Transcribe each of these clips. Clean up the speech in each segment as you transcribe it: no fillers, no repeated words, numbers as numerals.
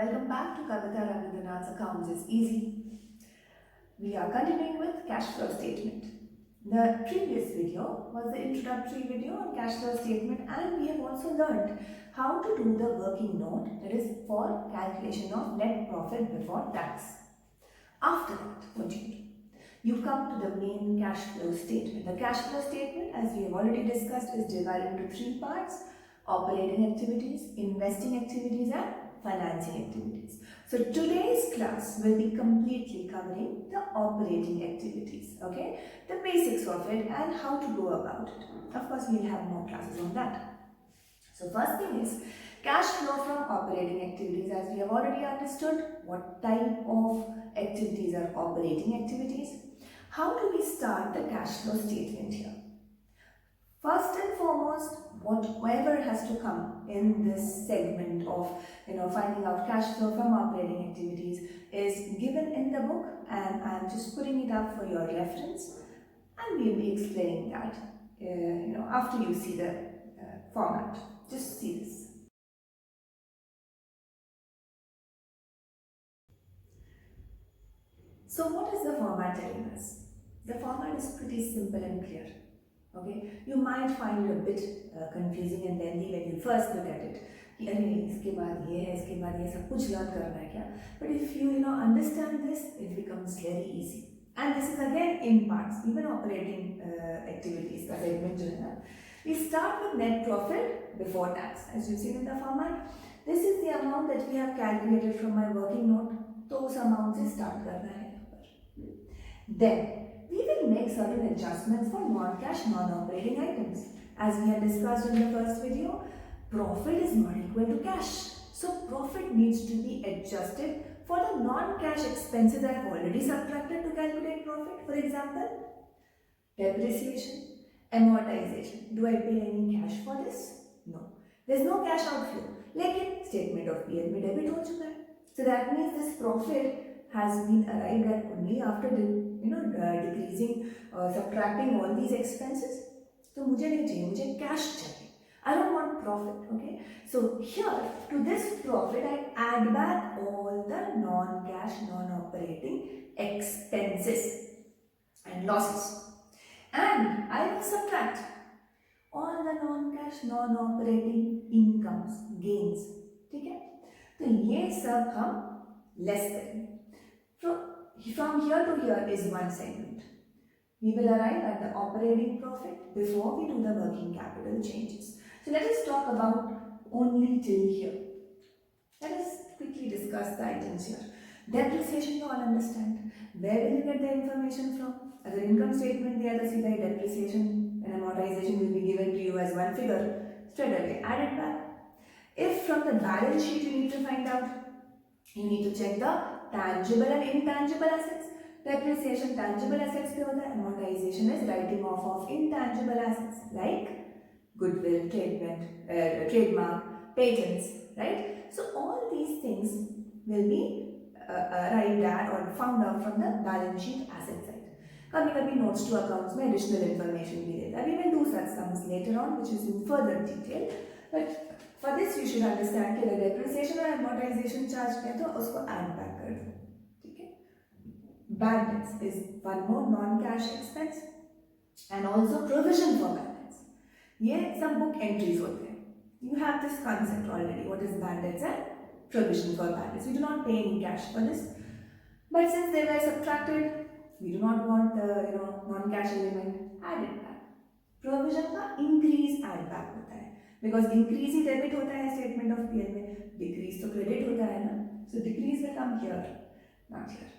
Welcome back to Kavita Rabindranath's Accounts is Easy. We are continuing with cash flow statement. The previous video was the introductory video on cash flow statement, and we have also learned how to do the working note, that is for calculation of net profit before tax. After that, what do? You come to the main cash flow statement. The cash flow statement, as we have already discussed, is divided into three parts: operating activities, investing activities, and financing activities. So today's class will be completely covering the operating activities, okay? The basics of it and how to go about it. Of course, we'll have more classes on that. So first thing is cash flow from operating activities. As we have already understood what type of activities are operating activities. How do we start the cash flow statement here? First and foremost, whatever has to come in this segment of finding out cash flow from operating activities is given in the book, and I'm just putting it up for your reference, and we'll be explaining that after you see the format. Just see this. So what is the format telling us? The format is pretty simple and clear. Okay, you might find it a bit confusing and lengthy when you first look at it. अरे इसके बाद ये है, इसके बाद ये सब कुछ याद करना है क्या? But if you understand this, it becomes very easy. And this is again in parts, even operating activities का segment जो है ना. We start with net profit before tax, as you've seen in the format. This is the amount that we have calculated from my working note. तो उस amount से start करना है यहाँ पर. Then we will make certain adjustments for non-cash, non-operating items. As we had discussed in the first video, profit is not equal to cash. So profit needs to be adjusted for the non-cash expenses I have already subtracted to calculate profit. For example, depreciation, amortization. Do I pay any cash for this? No. There is no cash outflow. लेकिन statement of P&L में debit हो चुका है. So that means this profit has been arrived at only after decreasing, subtracting all these expenses. So मुझे नहीं चाहिए, मुझे cash चाहिए. I don't want profit, okay? So here, to this profit, I add back all the non-cash, non-operating expenses and losses. And I will subtract all the non-cash, non-operating incomes, gains. ठीक है? तो ये सब हम less करेंगे. From here to here is one segment. We will arrive at the operating profit before we do the working capital changes. So let us talk about only till here. Let us quickly discuss the items here. Depreciation you all understand. Where will you get the information from? As an income statement, the other side depreciation and amortization will be given to you as one figure. Straight away, add it back. If from the balance sheet you need to find out, you need to check the tangible and intangible assets. Depreciation tangible assets पे होता है, amortization is writing off of intangible assets like goodwill, trademark, patents, right? So all these things will be arrived at or found out from the balance sheet asset side. कभी-कभी notes to accounts में additional information भी देता है. We will do such sums later on, which is in further detail. But for this you should understand कि अगर depreciation और amortization charge किया तो उसको add back कर दो. Bad debts is one more non-cash expense, and also provision for bad debts. ये सब book entries होते हैं. You have this concept already. What is bad debts and provision for bad debts? We do not pay any cash for this, but since they were subtracted, we do not want the non-cash element. Add it back. Provision का increase add back होता है, because increase he debit होता है statement of P&L में, decrease तो credit होता है ना. So decrease will come here, not here.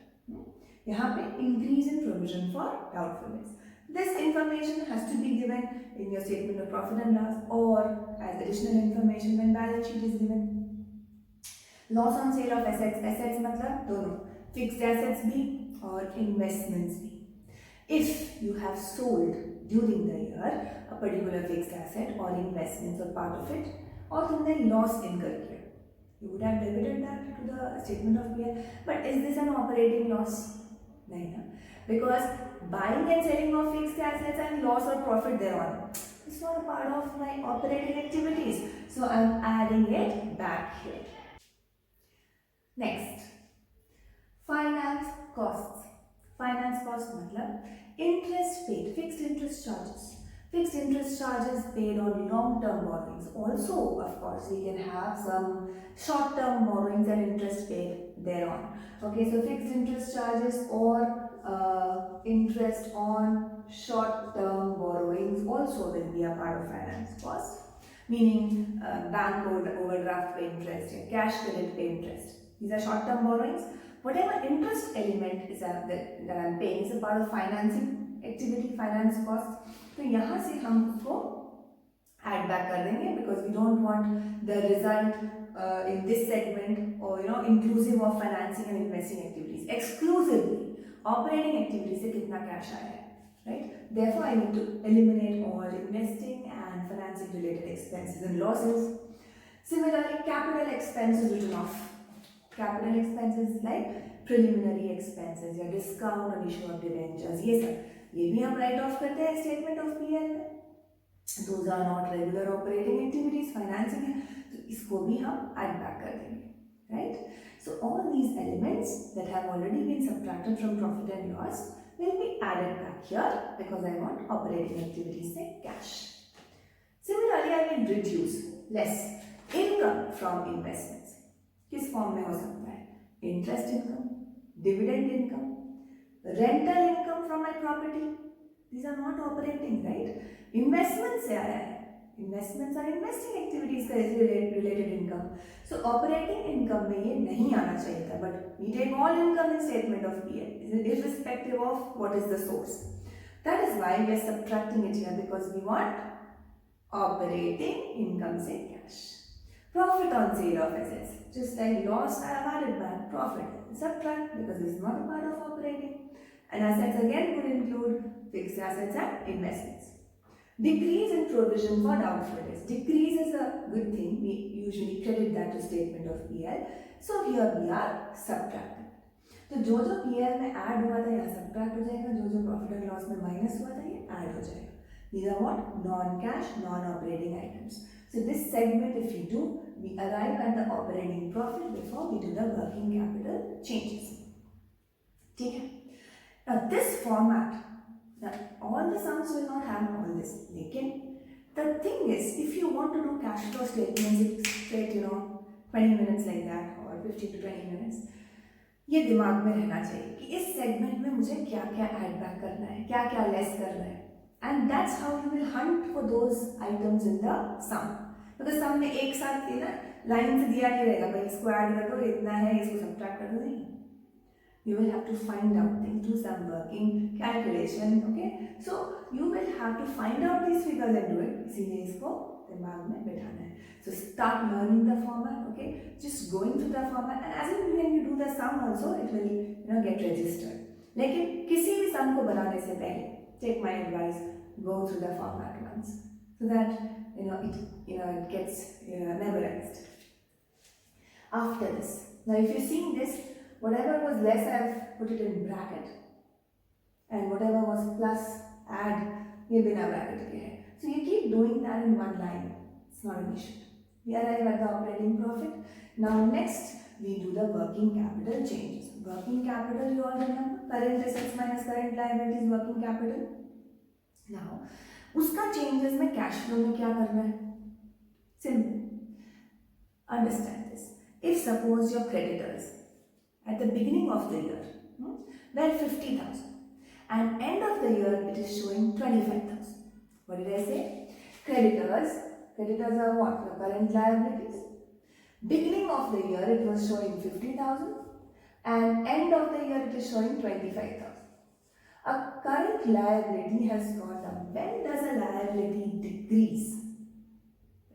यहाँ पे increase in provision for doubtful debts. This information has to be given in your statement of profit and loss or as additional information when balance sheet is given. Loss on sale of assets. Assets मतलब दोनों, fixed assets भी और investments भी. If you have sold during the year a particular fixed asset or investments or part of it, और तुमने loss incur किया, you would have debited that to the statement of P&L. But is this an operating loss? नहीं ना, because buying and selling of fixed assets and loss or profit thereon, it's not a part of my operating activities. So I'm adding it back here. Next finance costs. Finance cost मतलब interest paid, fixed interest charges. Fixed interest charges paid on long-term borrowings. Also, of course, we can have some short-term borrowings and interest paid thereon. Okay, so fixed interest charges or interest on short-term borrowings also will be a part of finance cost. Meaning bank overdraft pay interest, cash credit pay interest. These are short-term borrowings. Whatever interest element is that I'm paying is a part of financing activity, finance cost. तो यहाँ से हम उसको add back कर देंगे because we don't want the result in this segment or inclusive of financing and investing activities. Exclusively operating activities से कितना cash आया है, right? Therefore, I need to eliminate all investing and financing related expenses and losses. Similarly, capital expenses written off. Capital expenses like preliminary expenses या discount on issue of debentures, ये सब ये भी हम राइट ऑफ करते हैं statement of PL में. Those are not regular operating activities, financing है, तो इसको भी हम ऐड बैक कर देंगे, right. So all these elements that have already been subtracted from profit and loss will be added back here because I want operating activities से cash. Similarly, I will reduce less income from investments. किस form में हो सकता है? Interest income, dividend income, rental income from my property. These are not operating, right? Investments से आया है. Investments are investing activities का related income. So operating income में ये नहीं आना चाहिए था, but we take all income in statement of PL, irrespective of what is the source. That is why we are subtracting it here because we want operating income से cash. Profit on sale of assets, just like loss I have added back, profit subtract because it is not a part of operating. And assets again could include fixed assets and investments. Decrease in provision for doubtful debts. Decrease is a good thing. We usually credit that to statement of PL. So here we are subtracting. तो जो PL में add हुआ था यहाँ subtract हो जाएगा, जो profit and loss में minus हुआ था ये add हो जाएगा. These are what? Non-cash, non-operating items. So this segment, if we do, we arrive at the operating profit before we do the working capital changes. ठीक है? Now this format, all the sums will not have all this. लेकिन the thing is, if you want to do cash flow statements, it's straight, 20 minutes like that or 15 to 20 minutes. ये दिमाग में रहना चाहिए कि इस सेगमेंट में मुझे क्या क्या ऐड बैक करना है, क्या क्या लेस करना है. And that's how you will hunt for those items in the sum. because sum में एक साथ लाइन से दिया नहीं रहेगा, भाई इसको ऐड कर दो, इतना है, इसको सब्ट्रैक्ट कर दो, नहीं. You will have to find out things, do some working calculation, okay? So you will have to find out these figures and do it. इसीलिए इसको दिमाग में बैठाना है. So start learning the format, okay? Just going through the format, and as in when you do the sum also, it will get registered. लेकिन किसी भी sum को बनाने से पहले, take my advice, go through the format once, so that it gets memorized. After this, now if you're seeing this. Whatever was less, I have put it in bracket, and whatever was plus, add, ये बिना bracket के है. So you keep doing that in one line. It's not an issue. We arrive at the operating profit. Now next we do the working capital changes. Working capital, you all remember, current assets minus current liabilities, working capital. Now उसका changes में cash flow में क्या करना है? Simple. Understand this. If suppose your creditors at the beginning of the year were 50,000 and end of the year it is showing 25,000. What did I say? Creditors are what? The current liabilities. Beginning of the year it was showing 50,000 and end of the year it is showing 25,000. A current liability has gone down. When does a liability decrease?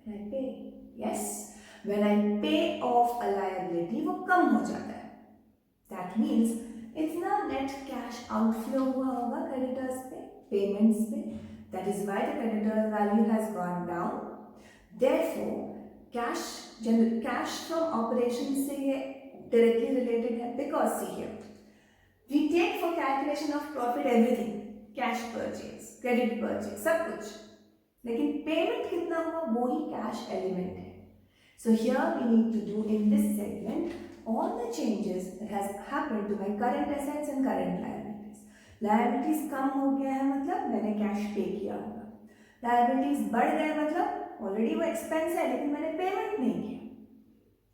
When I pay. Yes. When I pay off a liability वो कम हो जाता है. That means इतना net cash outflow हुआ होगा creditors पे, payments पे. That is why the creditor value has gone down. Therefore, cash from operations से ये directly related है because see here, we take for calculation of profit everything, cash purchase, credit purchase, सब कुछ. लेकिन payment कितना हुआ वो ही cash element है. So here we need to do in this segment all the changes that has happened to my current assets and current liabilities. Liabilities कम हो गया है मतलब मैंने कैश पे किया होगा, liabilities बढ़ गए मतलब ऑलरेडी वो एक्सपेंस है लेकिन मैंने पेमेंट नहीं किया,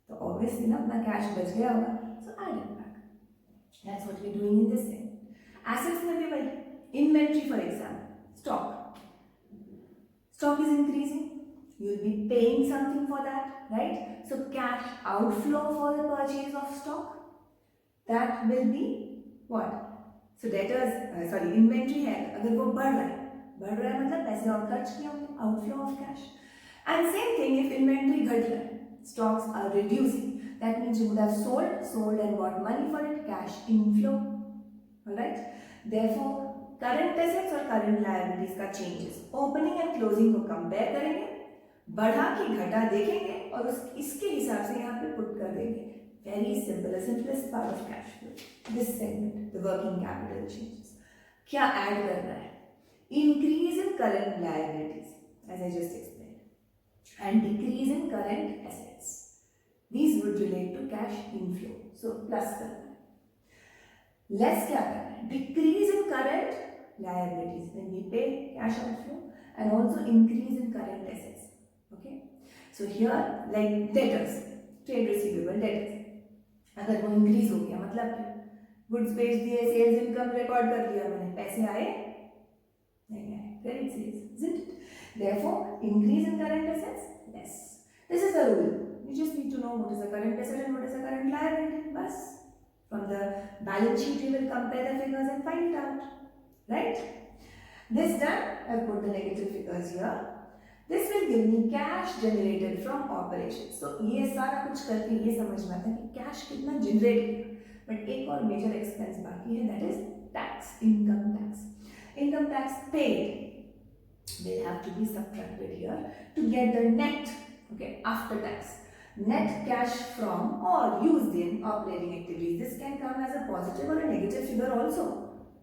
तो ऑब्वियसली ना अपना कैश बच गया होगा, so add it back. That's what we're doing in this thing. Assets में भी वही, inventory for example, stock. Stock is increasing, you'll be paying something for that, right? So cash outflow for the purchase of stock, that will be what? So debtors, inventory है, अगर वो बढ़ रहा है मतलब पैसे और खर्च किए होंगे, outflow of cash. And same thing if inventory घट रहा है, stocks are reducing, that means you would have sold and got money for it, cash inflow, alright? Therefore current assets और करंट लायबिलिटीज का चेंजेस ओपनिंग एंड क्लोजिंग को compare करेंगे, बढ़ा कि घटा देखेंगे और इसके हिसाब से यहाँ पे पुट कर देंगे. Very simple, simplest part of cash flow, this segment, the working capital changes. क्या ऐड करना है? Increase in current liabilities as I just explained and decrease in current assets. These would relate to cash inflow, so plus करना है. Less क्या करना है? Decrease in current liabilities when we pay cash outflow and also increase in current assets. Okay, so here like debtors, trade receivable debtors, अगर वो increase हो गया मतलब क्या? Goods बेच दिए, sales income record कर दिया मैंने, पैसे आए नहीं आए, credit sales, isn't it? Therefore increase in current assets, less. This is the rule. You just need to know what is the current asset and what is the current liability. Bas. From the balance sheet you will compare the figures and find it out. Right? This done, I have put the negative figures here. This will give me cash generated from operations. So ये सारा कुछ करके ये समझना था कि cash कितना generate किया, बट एक और मेजर एक्सपेंस बाकी है, that is tax, income tax. Income tax paid will have to be subtracted here to get the net, okay, after tax. Net cash from or used in operating activities. This can come as a positive or a negative figure also,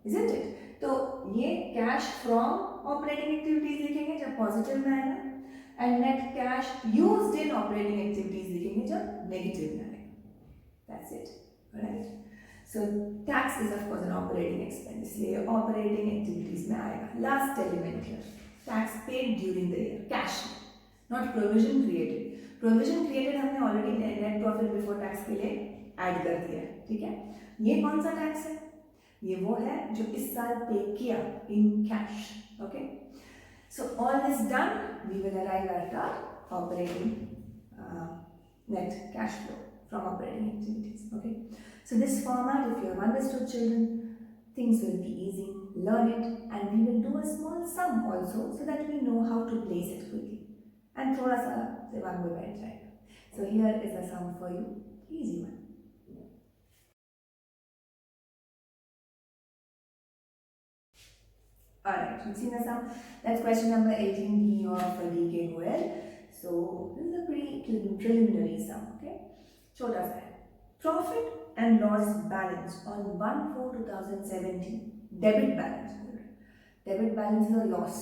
isn't it? तो ये cash from operating activities लिखेंगे जब positive में आएगा, and net cash used in operating activities लिखेंगे जब negative में आएगा. That's it, right? So tax is of course an operating expense, इसलिए ऑपरेटिंग एक्टिविटीज में आएगा. Last element here, tax paid during the year, cash, not provision created. Provision created हमने already net profit before tax के लिए add कर दिया है, ठीक है? ये कौन सा टैक्स है? ये वो है जो इस साल पे किया in cash. Okay, so all this done, we will arrive at our operating net cash flow from operating activities. Okay, so this format, if you have understood children, things will be easy. Learn it, and we will do a small sum also so that we know how to place it quickly. And थोड़ा सा दिमाग में बैठ जाएगा. So here is a sum for you, easy one. Alright, you've seen the sum. That's question number 18B of D.K. Goel. So this is a pretty preliminary sum, okay? छोटा सा है. Profit and loss balance on 1/4/2017. Debit balance. Debit balance is a loss,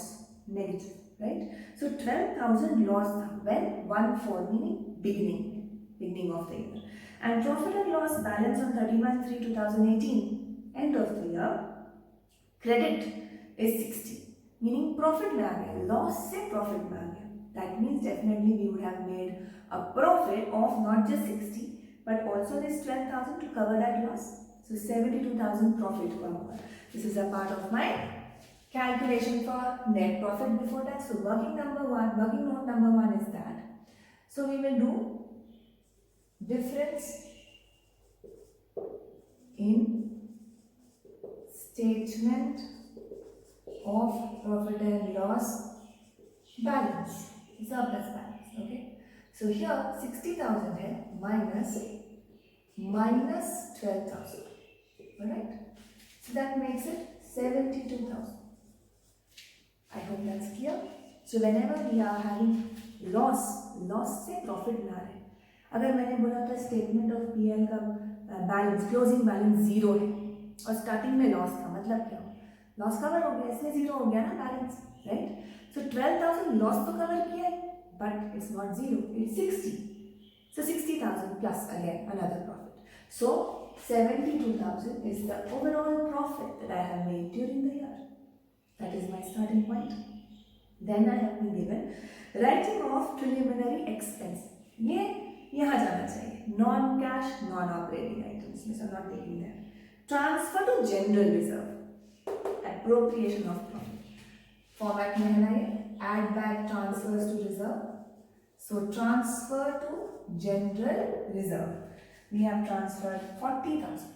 negative, right? So 12,000 loss when 1/4 meaning beginning of the year. And profit and loss balance on 31/3/2018, end of the year. Credit is 60, meaning profit में आ गया, loss से profit में आ गया. That means definitely we would have made a profit of not just 60 but also this 12,000 to cover that loss. So 72,000 profit हुआ होगा. This is a part of my calculation for net profit before tax. So working note number one is that. So we will do difference in statement of profit and loss balance, surplus balance. Okay, so here 60,000 है minus 12,000. Alright, so that makes it 72,000. I hope that's clear. So whenever we are having loss से profit ना रहे. अगर मैंने बोला था statement of PL का balance, closing balance 0 है और starting में loss था, मतलब क्या? लॉस कवर हो गया, इसलिए जीरो हो गया ना बैलेंस, राइट? सो 12,000 लॉस तो कवर किया है, but it's not zero, it's 60. So 60,000 plus again another profit. So 72,000 is the overall profit that I have made during the year. That is my starting point. Then I have been given writing off preliminary expense. ये यहाँ जाना चाहिए. Non-cash, non-operating items. Means I'm not taking them. Transfer to general reserve. Appropriation of profit. Format में है ना ये. Add back transfers to reserve. So transfer to general reserve. We have transferred 40,000.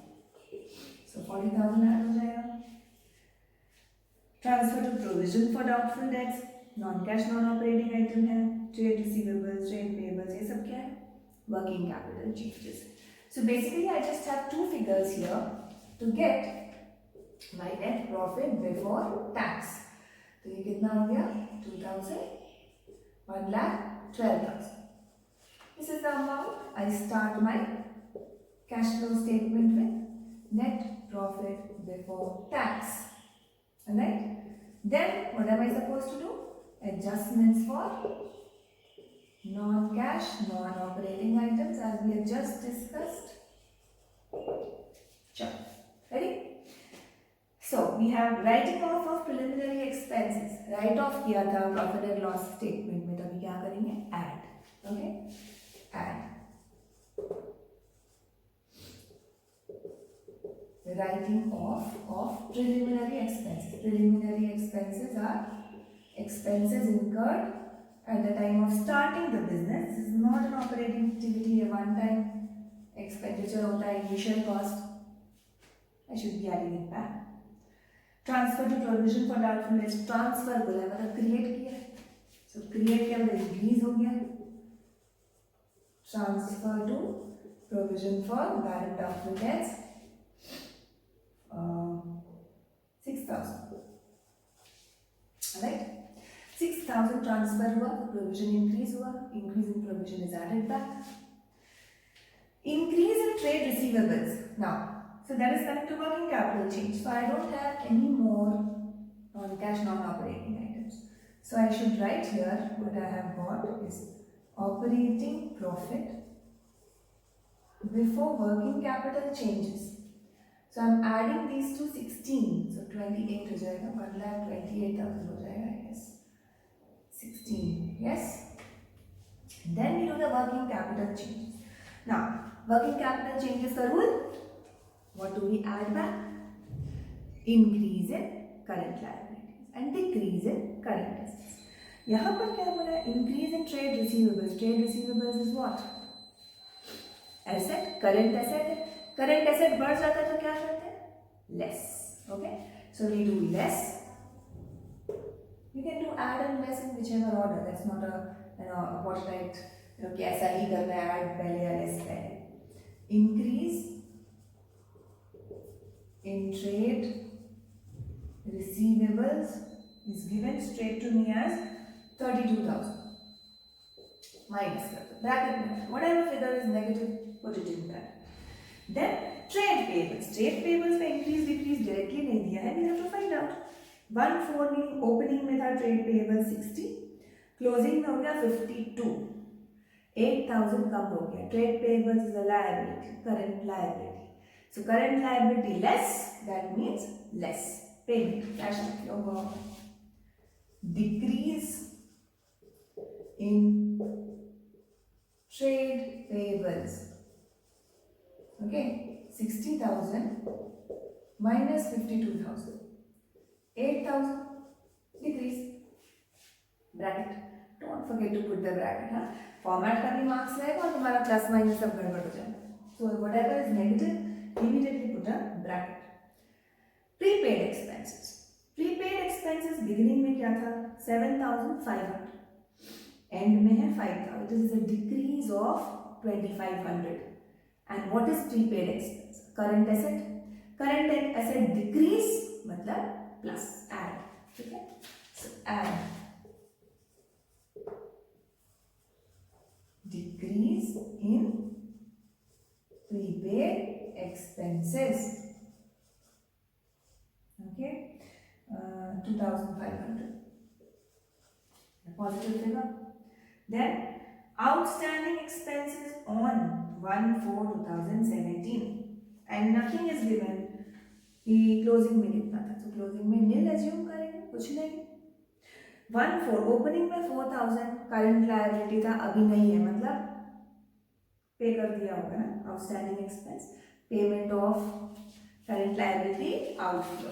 So 40,000 add हो जाएगा. Transfer to provision for doubtful debts. Non-cash, non-operating item है. Trade receivables, trade payables, ये सब क्या है? Working capital changes. So basically, I just have two figures here to get my net profit before tax. तो ये कितना हो गया? 2,000, 1,12,000. This is the amount I start my cash flow statement with. Net profit before tax. Alright? Then what am I supposed to do? Adjustments for non-cash, non-operating items as we have just discussed. Sure. Ready? So we have writing off of preliminary expenses. Write off किया था profit and loss statement में, तभी क्या करेंगे? Add. Okay? Add. Writing off of preliminary expenses. Preliminary expenses are expenses incurred at the time of starting the business. This is not an operating activity, a one-time expenditure होता है, initial cost. I should be adding it back. Transfer to provision for doubtful debts. Transfer बोला मतलब create किया. So create किया मतलब increase हो गया. Transfer to provision for bad doubtful debts. 6,000. Alright? 6,000 transfer हुआ, provision increase हुआ, increase in provision is added back. Increase in trade receivables. Now, so that is coming to working capital change. So I don't have any more non-cash, non-operating items. So I should write here what I have got is operating profit before working capital changes. So I'm adding these to 16. So 28 हो जाएगा, 1,28,000 हो जाएगा, I guess. 16, yes? Then we do the working capital changes. Now, working capital changes the rule. What do we add back? Increase in current liabilities and decrease in current assets. यहाँ पर क्या बोला है? Increase in trade receivables. Trade receivables is what? Asset, current asset. Current asset बढ़ जाता है तो क्या करते हैं? Less. Okay? So we do less. You can do add and less in whichever order. That's not a what right? कि ऐसा ही करना है, add पहले या less पहले. Increase in trade receivables is given straight to me as 32,000. Minus bracket में whatever figure is negative, put it in bracket. Then trade payables. Trade payables में increase decrease directly नहीं दिया है. We have to find out. 1,4 meaning opening में था trade payable 60, closing में हो गया 52. 8,000 कम हो गया. Trade payables is a liability, current liability. So current liability less, that means less payment, cash outflow. Decrease in trade payables. Okay, 60,000 minus 52,000. 8,000 decrease. Bracket. Don't forget to put the bracket. हाँ? Format का भी marks रहेगा और तुम्हारा plus minus सब गड़बड़ हो जाएगा. So whatever is negative, immediately put a bracket. Prepaid expenses. Prepaid expenses beginning में क्या था? 7,500. End में है 5,000. This is a decrease of 2,500. And what is prepaid expense? Current asset. Current asset decrease मतलब plus add. Okay? So add. Decrease in prepaid expenses. Okay? 2,500. A positive figure. Then outstanding expenses on 1/4/2017 and nothing is given कि closing में कितना था, तो closing में नील assume करेंगे, कुछ नहीं। 1/4 ओपनिंग में 4000 करंट लायबिलिटी था, अभी नहीं है, मतलब पे कर दिया होगा ना, outstanding expense, payment of current liability outflow,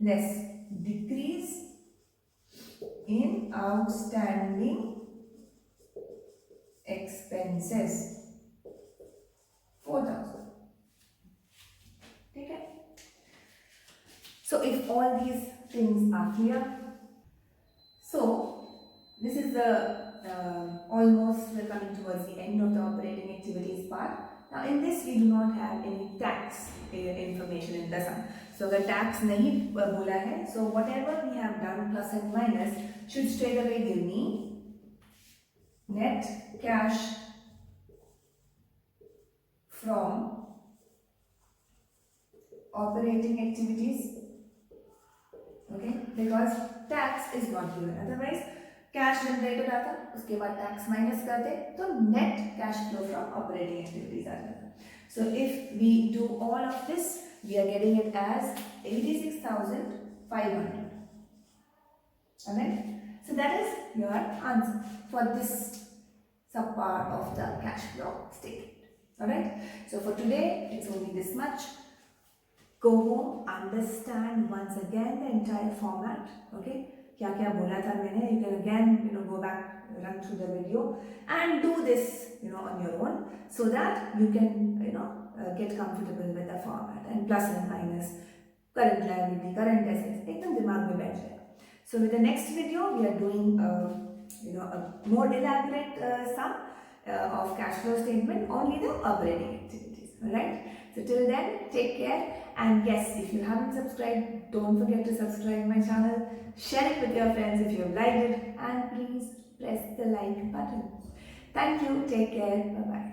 less decrease in outstanding expenses 4000. ठीक है? So if all these things are clear, so this is the almost we're coming towards the end of the operating activities part. Now in this we do not have any tax information in the sum. So अगर tax नहीं बोला है, so whatever we have done plus and minus should straight away give me net cash from operating activities, okay, because tax is not given, otherwise cash generated आता, उसके बाद tax minus करते तो net cash flow from operating activities आ जाता. So if we do all of this, we are getting it as 86,500. Alright, so that is your answer for this subpart of the cash flow statement. Alright, so for today it's only this much. Go home, understand once again the entire format. Okay, क्या क्या बोला था मैंने, you can again go back, run through the video and do this on your own, so that you can get comfortable with the format and plus and minus, current liability, current assets, एकदम दिमाग में बैठ जाएगा. So with the next video we are doing a more elaborate sum of cash flow statement, only the operating activities. Alright, so till then take care, and yes, if you haven't subscribed, don't forget to subscribe my channel, share it with your friends if you have liked it, and please press the like button. Thank you, take care, bye bye.